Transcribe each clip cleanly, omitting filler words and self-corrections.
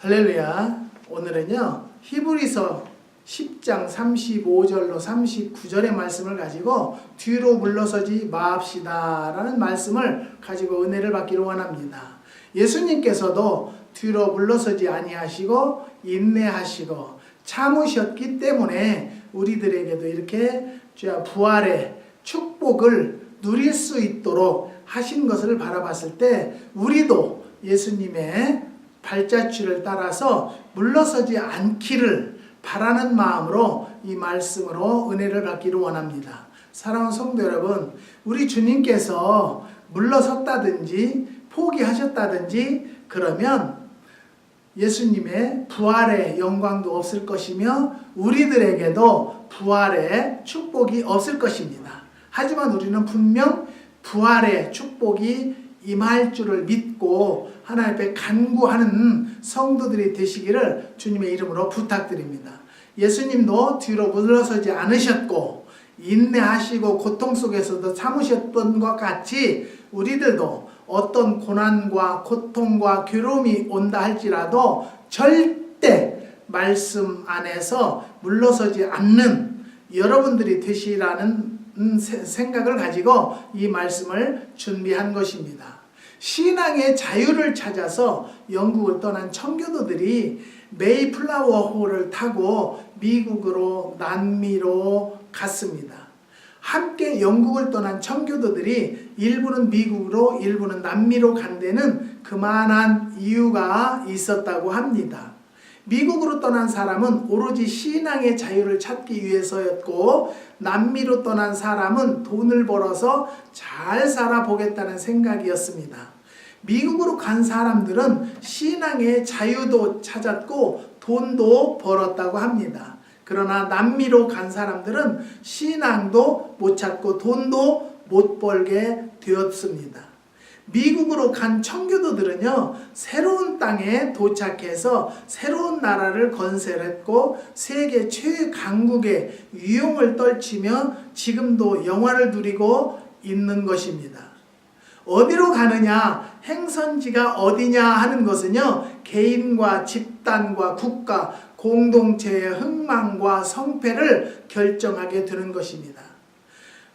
할렐루야. 오늘은요 히브리서 10장 35절로 39절의 말씀을 가지고 뒤로 물러서지 마합시다 라는 말씀을 가지고 은혜를 받기를 원합니다. 예수님께서도 뒤로 물러서지 아니하시고 인내하시고 참으셨기 때문에 우리들에게도 이렇게 부활의 축복을 누릴 수 있도록 하신 것을 바라봤을 때 우리도 예수님의 발자취를 따라서 물러서지 않기를 바라는 마음으로 이 말씀으로 은혜를 받기를 원합니다. 사랑하는 성도 여러분, 우리 주님께서 물러섰다든지 포기하셨다든지 그러면 예수님의 부활의 영광도 없을 것이며 우리들에게도 부활의 축복이 없을 것입니다. 하지만 우리는 분명 부활의 축복이 임할 줄을 믿고 하나님 앞에 간구하는 성도들이 되시기를 주님의 이름으로 부탁드립니다. 예수님도 뒤로 물러서지 않으셨고 인내하시고 고통 속에서도 참으셨던 것 같이 우리들도 어떤 고난과 고통과 괴로움이 온다 할지라도 절대 말씀 안에서 물러서지 않는 여러분들이 되시라는 생각을 가지고 이 말씀을 준비한 것입니다. 신앙의 자유를 찾아서 영국을 떠난 청교도들이 메이플라워호를 타고 미국으로 남미로 갔습니다. 함께 영국을 떠난 청교도들이 일부는 미국으로 일부는 남미로 간 데는 그만한 이유가 있었다고 합니다. 미국으로 떠난 사람은 오로지 신앙의 자유를 찾기 위해서였고 남미로 떠난 사람은 돈을 벌어서 잘 살아보겠다는 생각이었습니다. 미국으로 간 사람들은 신앙의 자유도 찾았고 돈도 벌었다고 합니다. 그러나 남미로 간 사람들은 신앙도 못 찾고 돈도 못 벌게 되었습니다. 미국으로 간 청교도들은요 새로운 땅에 도착해서 새로운 나라를 건설했고 세계 최강국의 위용을 떨치며 지금도 영화를 누리고 있는 것입니다. 어디로 가느냐, 행선지가 어디냐 하는 것은요 개인과 집단과 국가, 공동체의 흥망과 성패를 결정하게 되는 것입니다.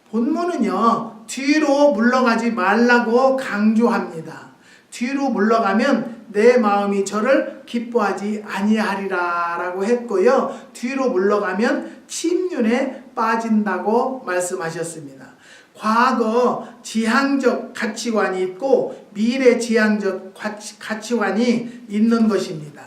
본문은요 뒤로 물러가지 말라고 강조합니다. 뒤로 물러가면 내 마음이 저를 기뻐하지 아니하리라 라고 했고요. 뒤로 물러가면 침륜에 빠진다고 말씀하셨습니다. 과거 지향적 가치관이 있고 미래 지향적 가치관이 있는 것입니다.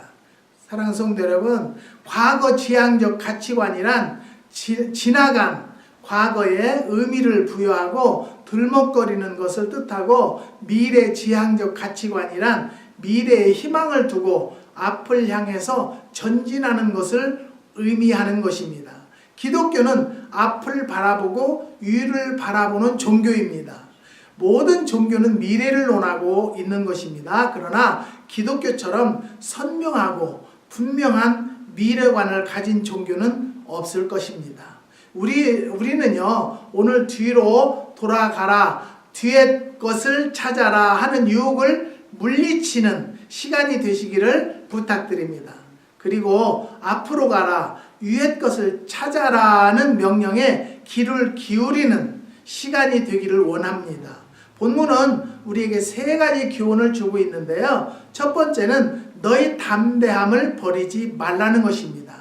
사랑하는 성도 여러분, 과거 지향적 가치관이란 지나간 과거에 의미를 부여하고 들먹거리는 것을 뜻하고 미래 지향적 가치관이란 미래에 희망을 두고 앞을 향해서 전진하는 것을 의미하는 것입니다. 기독교는 앞을 바라보고 위를 바라보는 종교입니다. 모든 종교는 미래를 논하고 있는 것입니다. 그러나 기독교처럼 선명하고 분명한 미래관을 가진 종교는 없을 것입니다. 우리는요 오늘 뒤로 돌아가라, 뒤의 것을 찾아라 하는 유혹을 물리치는 시간이 되시기를 부탁드립니다. 그리고 앞으로 가라, 위의 것을 찾아라는 명령에 귀를 기울이는 시간이 되기를 원합니다. 본문은 우리에게 세 가지 교훈을 주고 있는데요. 첫 번째는 너희 담대함을 버리지 말라는 것입니다.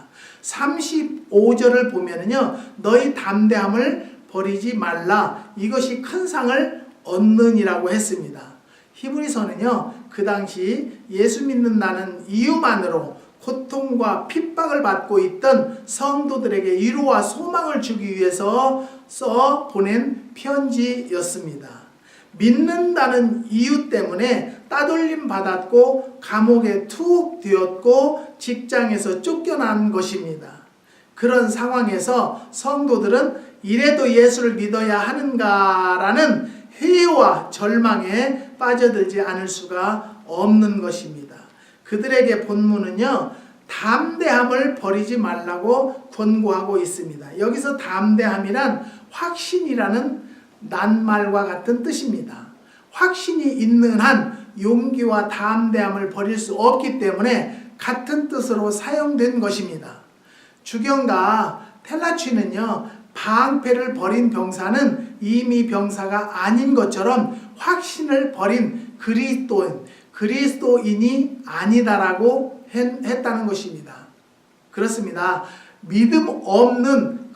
35절을 보면은요 너희 담대함을 버리지 말라, 이것이 큰 상을 얻느니라고 했습니다. 히브리서는요 그 당시 예수 믿는다는 이유만으로 고통과 핍박을 받고 있던 성도들에게 위로와 소망을 주기 위해서 써 보낸 편지였습니다. 믿는다는 이유 때문에 따돌림 받았고 감옥에 툭 되었고 직장에서 쫓겨난 것입니다. 그런 상황에서 성도들은 이래도 예수를 믿어야 하는가라는 회의와 절망에 빠져들지 않을 수가 없는 것입니다. 그들에게 본문은요 담대함을 버리지 말라고 권고하고 있습니다. 여기서 담대함이란 확신이라는 낱말과 같은 뜻입니다. 확신이 있는 한 용기와 담대함을 버릴 수 없기 때문에 같은 뜻으로 사용된 것입니다. 주경가 텔라취는요, 방패를 버린 병사는 이미 병사가 아닌 것처럼 확신을 버린 그리스도인이 아니다라고 했다는 것입니다. 그렇습니다. 믿음 없는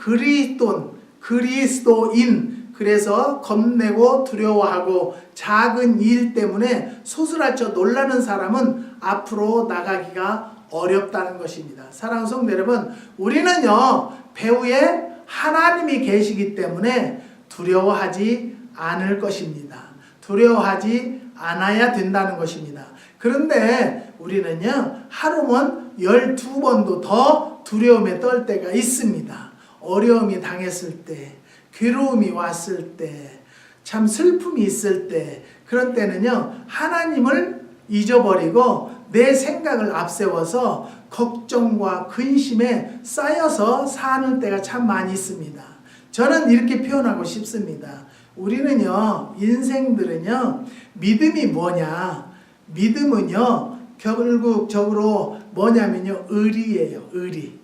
그리스도인, 그래서 겁내고 두려워하고 작은 일 때문에 소스라쳐 놀라는 사람은 앞으로 나가기가 어렵다는 것입니다. 사랑하는 성도 여러분, 우리는요, 배후에 하나님이 계시기 때문에 두려워하지 않을 것입니다. 두려워하지 않아야 된다는 것입니다. 그런데 우리는요, 하루면 12번도 더 두려움에 떨 때가 있습니다. 어려움이 당했을 때, 괴로움이 왔을 때, 참 슬픔이 있을 때, 그런 때는요, 하나님을 잊어버리고 내 생각을 앞세워서 걱정과 근심에 쌓여서 사는 때가 참 많이 있습니다. 저는 이렇게 표현하고 싶습니다. 우리는요, 인생들은요, 믿음이 뭐냐? 믿음은요, 결국적으로 뭐냐면요, 의리예요, 의리.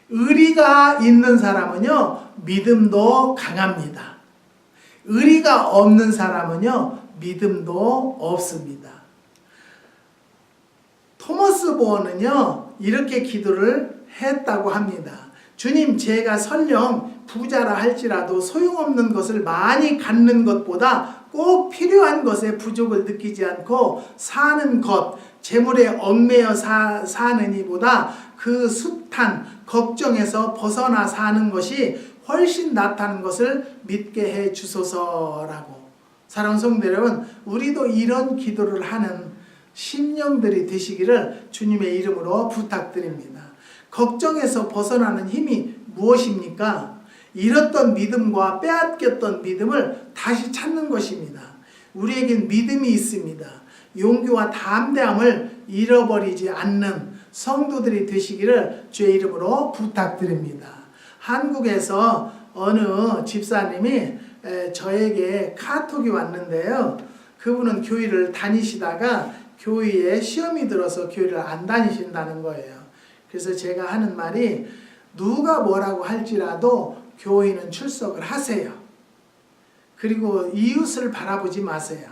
의리가 있는 사람은요, 믿음도 강합니다. 의리가 없는 사람은요, 믿음도 없습니다. 토머스 보어는요, 이렇게 기도를 했다고 합니다. 주님, 제가 설령 부자라 할지라도 소용없는 것을 많이 갖는 것보다 꼭 필요한 것에 부족을 느끼지 않고 사는 것, 재물에 얽매여 사는 이보다 그 숱한 걱정에서 벗어나 사는 것이 훨씬 낫다는 것을 믿게 해 주소서라고. 사랑하는 성도 여러분, 우리도 이런 기도를 하는 심령들이 되시기를 주님의 이름으로 부탁드립니다. 걱정에서 벗어나는 힘이 무엇입니까? 잃었던 믿음과 빼앗겼던 믿음을 다시 찾는 것입니다. 우리에겐 믿음이 있습니다. 용기와 담대함을 잃어버리지 않는 성도들이 되시기를 주의 이름으로 부탁드립니다. 한국에서 어느 집사님이 저에게 카톡이 왔는데요. 그분은 교회를 다니시다가 교회에 시험이 들어서 교회를 안 다니신다는 거예요. 그래서 제가 하는 말이, 누가 뭐라고 할지라도 교회는 출석을 하세요. 그리고 이웃을 바라보지 마세요.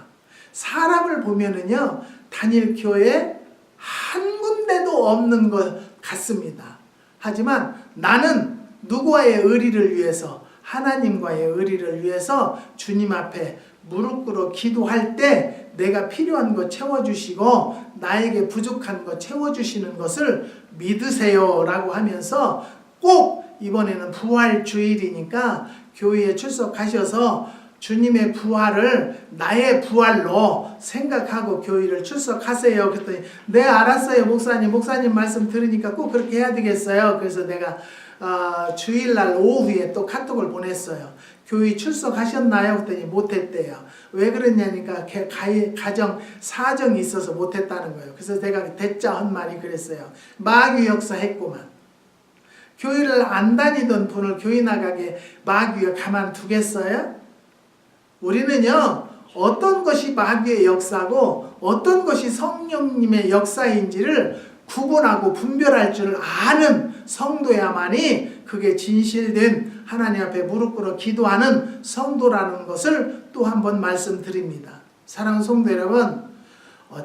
사람을 보면은요, 다닐 교회 한 군데도 없는 것 같습니다. 하지만 나는 누구와의 의리를 위해서, 하나님과의 의리를 위해서 주님 앞에 무릎 꿇어 기도할 때 내가 필요한 것 채워주시고 나에게 부족한 것 채워주시는 것을 믿으세요 라고 하면서, 꼭 이번에는 부활주일이니까 교회에 출석하셔서 주님의 부활을 나의 부활로 생각하고 교회를 출석하세요. 그랬더니 네, 알았어요 목사님 말씀 들으니까 꼭 그렇게 해야 되겠어요. 그래서 내가 주일날 오후에 또 카톡을 보냈어요. 교회 출석하셨나요? 그랬더니 못했대요. 왜 그랬냐니까 가정 사정이 있어서 못했다는 거예요. 그래서 내가 대짜 한 말이 그랬어요. 마귀 역사 했구만. 교회를 안 다니던 분을 교회 나가게 마귀가 가만두겠어요? 우리는요, 어떤 것이 마귀의 역사고 어떤 것이 성령님의 역사인지를 구분하고 분별할 줄 아는 성도야만이 그게 진실된 하나님 앞에 무릎 꿇어 기도하는 성도라는 것을 또 한 번 말씀드립니다. 사랑하는 성도 여러분,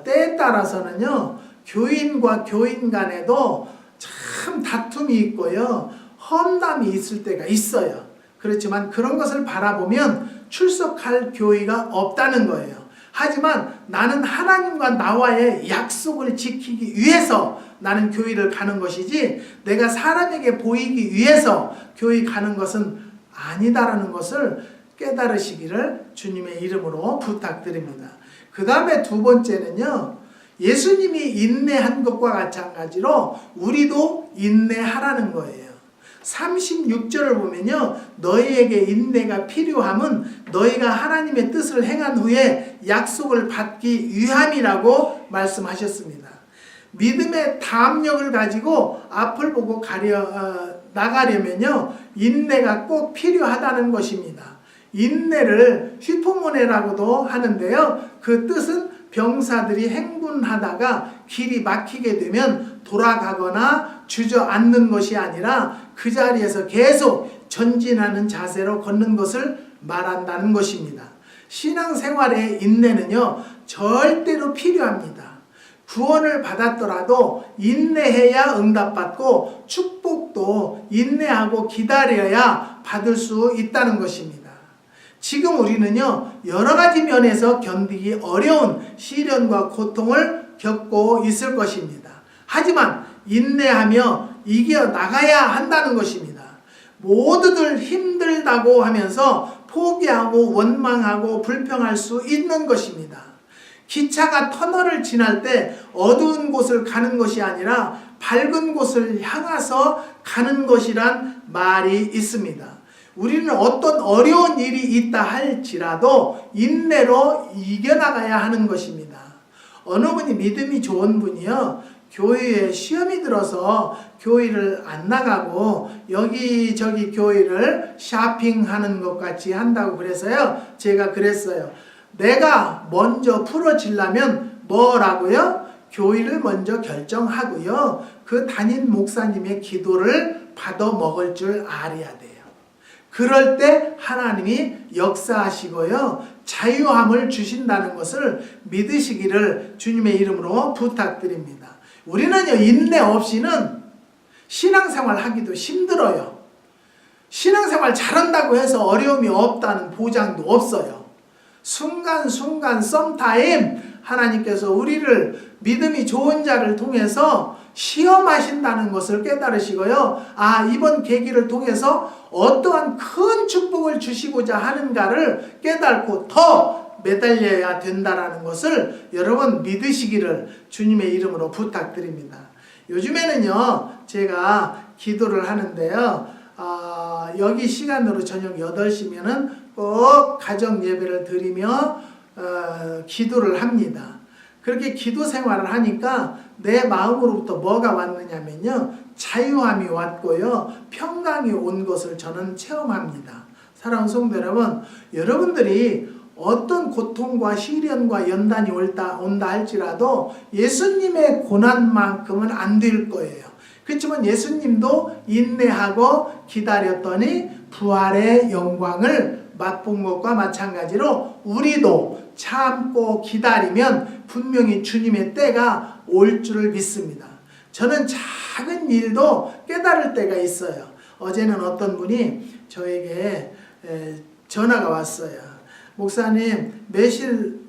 때에 따라서는요, 교인과 교인 간에도 참 다툼이 있고요, 험담이 있을 때가 있어요. 그렇지만 그런 것을 바라보면 출석할 교회가 없다는 거예요. 하지만 나는 하나님과 나와의 약속을 지키기 위해서 나는 교회를 가는 것이지, 내가 사람에게 보이기 위해서 교회 가는 것은 아니다라는 것을 깨달으시기를 주님의 이름으로 부탁드립니다. 그 다음에 두 번째는요, 예수님이 인내한 것과 마찬가지로 우리도 인내하라는 거예요. 36절을 보면요, 너희에게 인내가 필요함은 너희가 하나님의 뜻을 행한 후에 약속을 받기 위함이라고 말씀하셨습니다. 믿음의 담력을 가지고 앞을 보고 나가려면요, 인내가 꼭 필요하다는 것입니다. 인내를 휘포모네라고도 하는데요, 그 뜻은 병사들이 행군하다가 길이 막히게 되면 돌아가거나 주저앉는 것이 아니라 그 자리에서 계속 전진하는 자세로 걷는 것을 말한다는 것입니다. 신앙생활의 인내는요, 절대로 필요합니다. 구원을 받았더라도 인내해야 응답받고 축복도 인내하고 기다려야 받을 수 있다는 것입니다. 지금 우리는요, 여러 가지 면에서 견디기 어려운 시련과 고통을 겪고 있을 것입니다. 하지만 인내하며 이겨나가야 한다는 것입니다. 모두들 힘들다고 하면서 포기하고 원망하고 불평할 수 있는 것입니다. 기차가 터널을 지날 때 어두운 곳을 가는 것이 아니라 밝은 곳을 향해서 가는 것이란 말이 있습니다. 우리는 어떤 어려운 일이 있다 할지라도 인내로 이겨나가야 하는 것입니다. 어느 분이 믿음이 좋은 분이요, 교회에 시험이 들어서 교회를 안 나가고 여기저기 교회를 쇼핑하는 것 같이 한다고 그래서요, 제가 그랬어요. 내가 먼저 풀어지려면 뭐라고요? 교회를 먼저 결정하고요, 그 담임 목사님의 기도를 받아 먹을 줄 알아야 돼요. 그럴 때 하나님이 역사하시고요, 자유함을 주신다는 것을 믿으시기를 주님의 이름으로 부탁드립니다. 우리는요, 인내 없이는 신앙생활 하기도 힘들어요. 신앙생활 잘한다고 해서 어려움이 없다는 보장도 없어요. 순간순간 썸타임 하나님께서 우리를 믿음이 좋은 자를 통해서 시험하신다는 것을 깨달으시고요, 이번 계기를 통해서 어떠한 큰 축복을 주시고자 하는가를 깨닫고 더 매달려야 된다는 것을 여러분 믿으시기를 주님의 이름으로 부탁드립니다. 요즘에는요, 제가 기도를 하는데요, 여기 시간으로 저녁 8시면은 꼭 가정 예배를 드리며 기도를 합니다. 그렇게 기도 생활을 하니까 내 마음으로부터 뭐가 왔느냐면요, 자유함이 왔고요, 평강이 온 것을 저는 체험합니다. 사랑하는 성도 여러분, 여러분들이 어떤 고통과 시련과 연단이 온다 할지라도 예수님의 고난만큼은 안 될 거예요. 그렇지만 예수님도 인내하고 기다렸더니 부활의 영광을 맛본 것과 마찬가지로 우리도 참고 기다리면 분명히 주님의 때가 올 줄을 믿습니다. 저는 작은 일도 깨달을 때가 있어요. 어제는 어떤 분이 저에게 전화가 왔어요. 목사님, 매실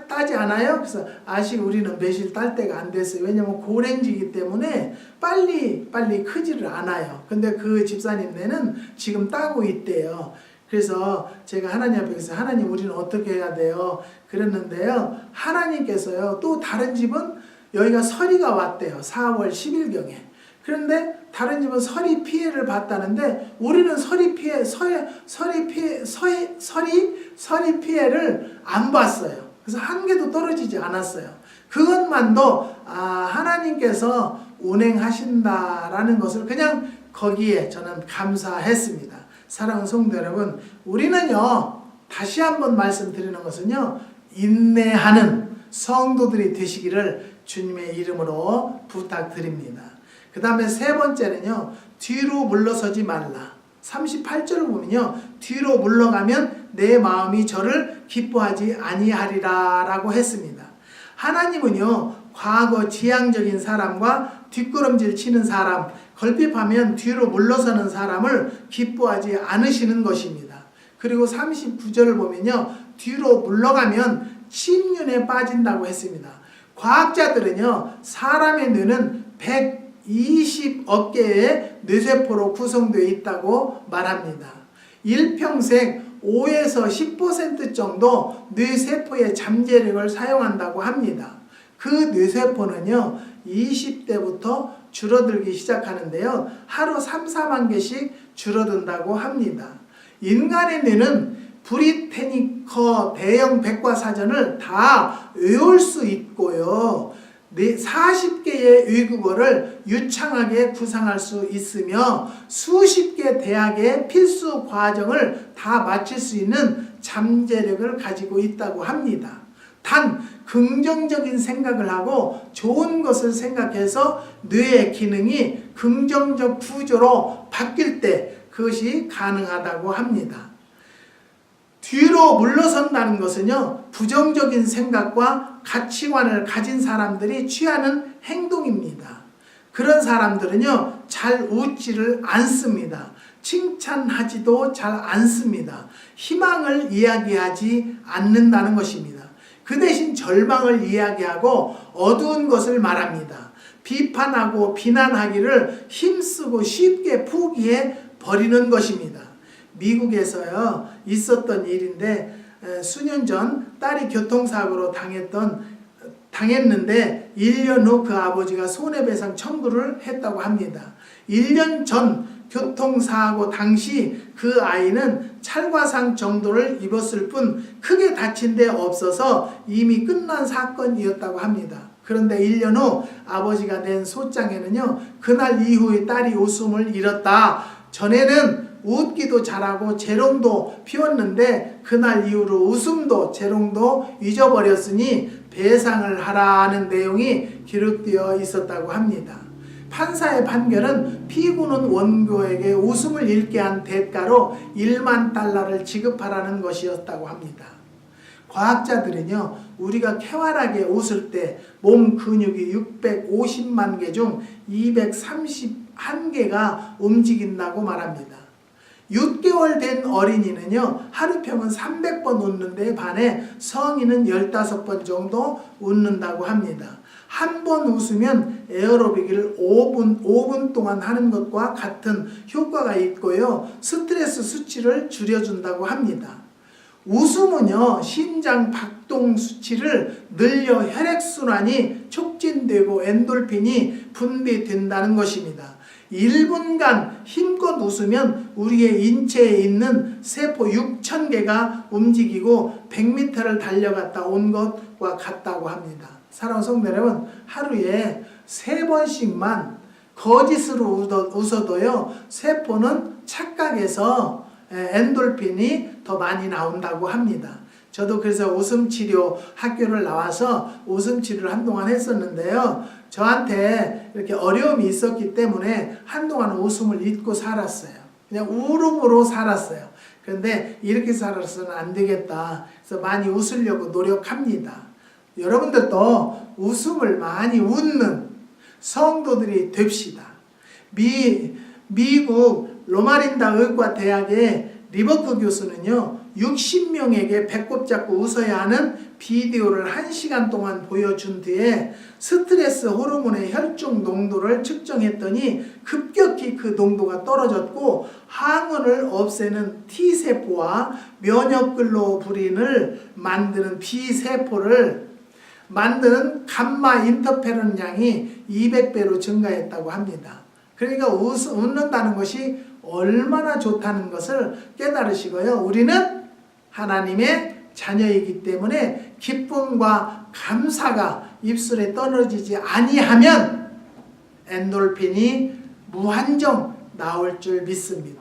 따지 않아요? 그래서 아직 우리는 매실 딸 때가 안 됐어요. 왜냐면 고랭지이기 때문에 빨리 크지를 않아요. 근데 그 집사님네는 지금 따고 있대요. 그래서 제가 하나님 앞에서 하나님, 우리는 어떻게 해야 돼요? 그랬는데요, 하나님께서요, 또 다른 집은 여기가 서리가 왔대요. 4월 10일경에. 그런데 다른 집은 서리 피해를 봤다는데 우리는 서리 피해를 안 봤어요. 그래서 한 개도 떨어지지 않았어요. 그것만도 하나님께서 운행하신다라는 것을 그냥 거기에 저는 감사했습니다. 사랑하는 성도 여러분, 우리는요, 다시 한번 말씀드리는 것은요, 인내하는 성도들이 되시기를 주님의 이름으로 부탁드립니다. 그 다음에 세 번째는요, 뒤로 물러서지 말라. 38절을 보면요, 뒤로 물러가면 내 마음이 저를 기뻐하지 아니하리라 라고 했습니다. 하나님은요, 과거 지향적인 사람과 뒷걸음질 치는 사람, 걸핏하면 뒤로 물러서는 사람을 기뻐하지 않으시는 것입니다. 그리고 39절을 보면요, 뒤로 물러가면 침륜에 빠진다고 했습니다. 과학자들은요, 사람의 뇌는 120억 개의 뇌세포로 구성되어 있다고 말합니다. 일평생 5에서 10% 정도 뇌세포의 잠재력을 사용한다고 합니다. 그 뇌세포는요, 20대부터 줄어들기 시작하는데요, 하루 3, 4만 개씩 줄어든다고 합니다. 인간의 뇌는 브리테니커 대형 백과사전을 다 외울 수 있고요, 40개의 외국어를 유창하게 구상할 수 있으며 수십 개 대학의 필수 과정을 다 마칠 수 있는 잠재력을 가지고 있다고 합니다. 단 긍정적인 생각을 하고 좋은 것을 생각해서 뇌의 기능이 긍정적 구조로 바뀔 때 그것이 가능하다고 합니다. 뒤로 물러선다는 것은요, 부정적인 생각과 가치관을 가진 사람들이 취하는 행동입니다. 그런 사람들은요, 잘 웃지를 않습니다. 칭찬하지도 잘 않습니다. 희망을 이야기하지 않는다는 것입니다. 그 대신 절망을 이야기하고 어두운 것을 말합니다. 비판하고 비난하기를 힘쓰고 쉽게 포기해 버리는 것입니다. 미국에서요 있었던 일인데 수년 전 딸이 교통사고로 당했는데 1년 후 그 아버지가 손해배상 청구를 했다고 합니다. 1년 전 교통사고 당시 그 아이는 찰과상 정도를 입었을 뿐 크게 다친 데 없어서 이미 끝난 사건이었다고 합니다. 그런데 1년 후 아버지가 낸 소장에는요, 그날 이후에 딸이 웃음을 잃었다. 전에는 웃기도 잘하고 재롱도 피웠는데 그날 이후로 웃음도 재롱도 잊어버렸으니 배상을 하라는 내용이 기록되어 있었다고 합니다. 판사의 판결은 피고는 원고에게 웃음을 잃게 한 대가로 1만 달러를 지급하라는 것이었다고 합니다. 과학자들은요, 우리가 쾌활하게 웃을 때 몸 근육이 650만 개 중 231개가 움직인다고 말합니다. 6개월 된 어린이는요, 하루 평균 300번 웃는데 반해 성인은 15번 정도 웃는다고 합니다. 한 번 웃으면 에어로빅을 5분 동안 하는 것과 같은 효과가 있고요, 스트레스 수치를 줄여준다고 합니다. 웃음은요, 심장 박동 수치를 늘려 혈액순환이 촉진되고 엔돌핀이 분비된다는 것입니다. 1분간 힘껏 웃으면 우리의 인체에 있는 세포 6,000개가 움직이고 100m를 달려갔다 온 것과 같다고 합니다. 사랑하는 성도 여러분, 하루에 3번씩만 거짓으로 웃어도요, 세포는 착각해서 엔돌핀이 더 많이 나온다고 합니다. 저도 그래서 웃음치료 학교를 나와서 웃음치료를 한동안 했었는데요, 저한테 이렇게 어려움이 있었기 때문에 한동안 웃음을 잊고 살았어요. 그냥 울음으로 살았어요. 그런데 이렇게 살아서는 안 되겠다. 그래서 많이 웃으려고 노력합니다. 여러분들도 웃음을 많이 웃는 성도들이 됩시다. 미국 로마린다 의과대학의 리버크 교수는요, 60명에게 배꼽 잡고 웃어야 하는 비디오를 1시간 동안 보여준 뒤에 스트레스 호르몬의 혈중 농도를 측정했더니 급격히 그 농도가 떨어졌고 항원을 없애는 T세포와 면역글로불린을 만드는 B세포를 만드는 감마 인터페론 양이 200배로 증가했다고 합니다. 그러니까 웃는다는 것이 얼마나 좋다는 것을 깨달으시고요. 우리는 하나님의 자녀이기 때문에 기쁨과 감사가 입술에 떨어지지 아니하면 엔돌핀이 무한정 나올 줄 믿습니다.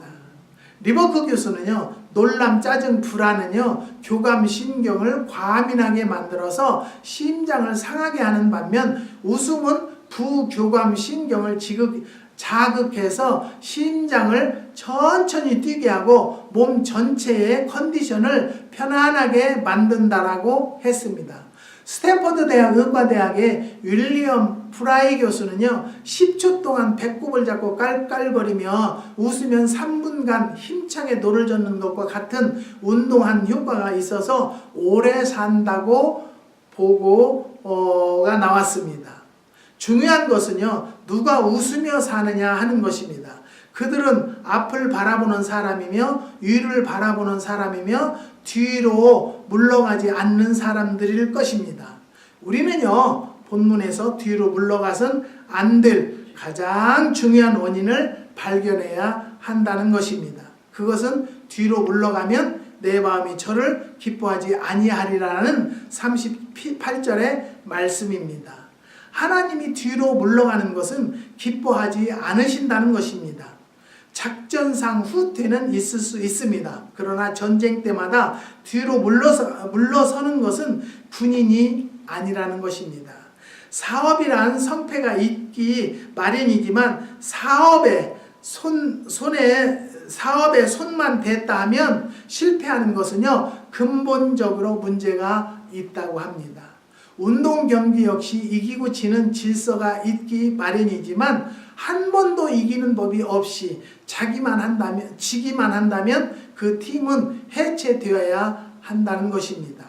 리버크 교수는요, 놀람, 짜증, 불안은요, 교감신경을 과민하게 만들어서 심장을 상하게 하는 반면 웃음은 부교감신경을 자극해서 심장을 천천히 뛰게 하고 몸 전체의 컨디션을 편안하게 만든다라고 했습니다. 스탠퍼드 대학 의과대학의 윌리엄 프라이 교수는요, 10초 동안 배꼽을 잡고 깔깔거리며 웃으면 3분간 힘차게 노를 젓는 것과 같은 운동한 효과가 있어서 오래 산다고 보고가 나왔습니다. 중요한 것은요, 누가 웃으며 사느냐 하는 것입니다. 그들은 앞을 바라보는 사람이며 위를 바라보는 사람이며 뒤로 물러가지 않는 사람들일 것입니다. 우리는요, 본문에서 뒤로 물러가선 안 될 가장 중요한 원인을 발견해야 한다는 것입니다. 그것은 뒤로 물러가면 내 마음이 저를 기뻐하지 아니하리라는 38절의 말씀입니다. 하나님이 뒤로 물러가는 것은 기뻐하지 않으신다는 것입니다. 작전상 후퇴는 있을 수 있습니다. 그러나 전쟁 때마다 뒤로 물러서는 것은 군인이 아니라는 것입니다. 사업이란 성패가 있기 마련이지만 사업에 손만 댔다 하면 실패하는 것은요, 근본적으로 문제가 있다고 합니다. 운동 경기 역시 이기고 지는 질서가 있기 마련이지만 한 번도 이기는 법이 없이 지기만 한다면 그 팀은 해체되어야 한다는 것입니다.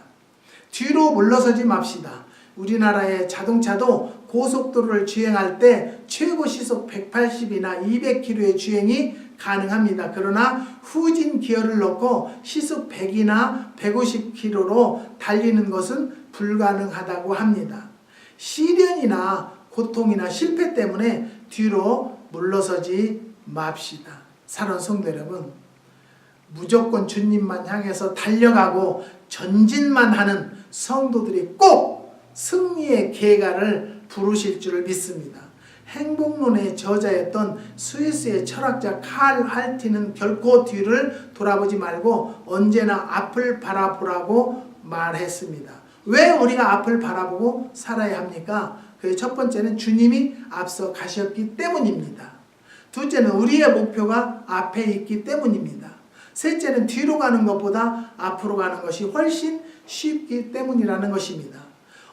뒤로 물러서지 맙시다. 우리나라의 자동차도 고속도로를 주행할 때 최고 시속 180이나 200km의 주행이 가능합니다. 그러나 후진 기어를 넣고 시속 100이나 150km로 달리는 것은 불가능하다고 합니다. 시련이나 고통이나 실패 때문에 뒤로 물러서지 맙시다. 사랑하는 성도 여러분, 무조건 주님만 향해서 달려가고 전진만 하는 성도들이 꼭 승리의 계가를 부르실 줄을 믿습니다. 행복론의 저자였던 스위스의 철학자 칼 할티는 결코 뒤를 돌아보지 말고 언제나 앞을 바라보라고 말했습니다. 왜 우리가 앞을 바라보고 살아야 합니까? 그 첫 번째는 주님이 앞서 가셨기 때문입니다. 둘째는 우리의 목표가 앞에 있기 때문입니다. 셋째는 뒤로 가는 것보다 앞으로 가는 것이 훨씬 쉽기 때문이라는 것입니다.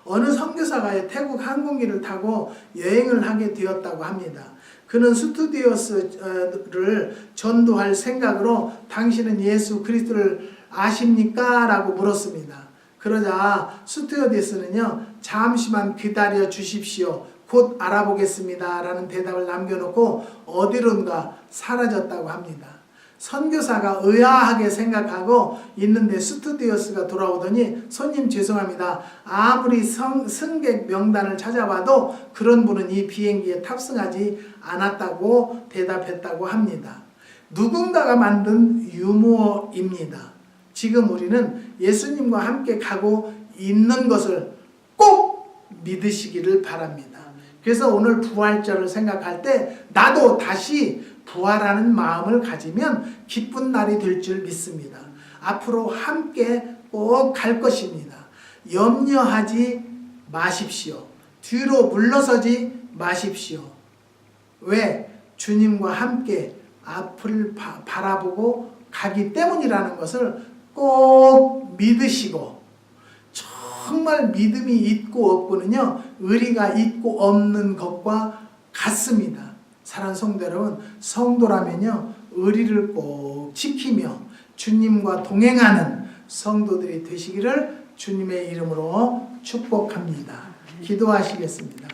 어느 선교사가 태국 항공기를 타고 여행을 하게 되었다고 합니다. 그는 스튜디오스를 전도할 생각으로 당신은 예수 그리스도를 아십니까? 라고 물었습니다. 그러자 스튜어디스는요, 잠시만 기다려 주십시오. 곧 알아보겠습니다. 라는 대답을 남겨놓고 어디론가 사라졌다고 합니다. 선교사가 의아하게 생각하고 있는데 스튜디오스가 돌아오더니 손님 죄송합니다. 아무리 승객 명단을 찾아봐도 그런 분은 이 비행기에 탑승하지 않았다고 대답했다고 합니다. 누군가가 만든 유머입니다. 지금 우리는 예수님과 함께 가고 있는 것을 꼭 믿으시기를 바랍니다. 그래서 오늘 부활절을 생각할 때 나도 다시 부활하는 마음을 가지면 기쁜 날이 될 줄 믿습니다. 앞으로 함께 꼭 갈 것입니다. 염려하지 마십시오. 뒤로 물러서지 마십시오. 왜? 주님과 함께 앞을 바라보고 가기 때문이라는 것을 꼭 믿으시고, 정말 믿음이 있고 없고는요, 의리가 있고 없는 것과 같습니다. 사랑하는 성도 여러분, 성도라면요, 의리를 꼭 지키며 주님과 동행하는 성도들이 되시기를 주님의 이름으로 축복합니다. 기도하시겠습니다.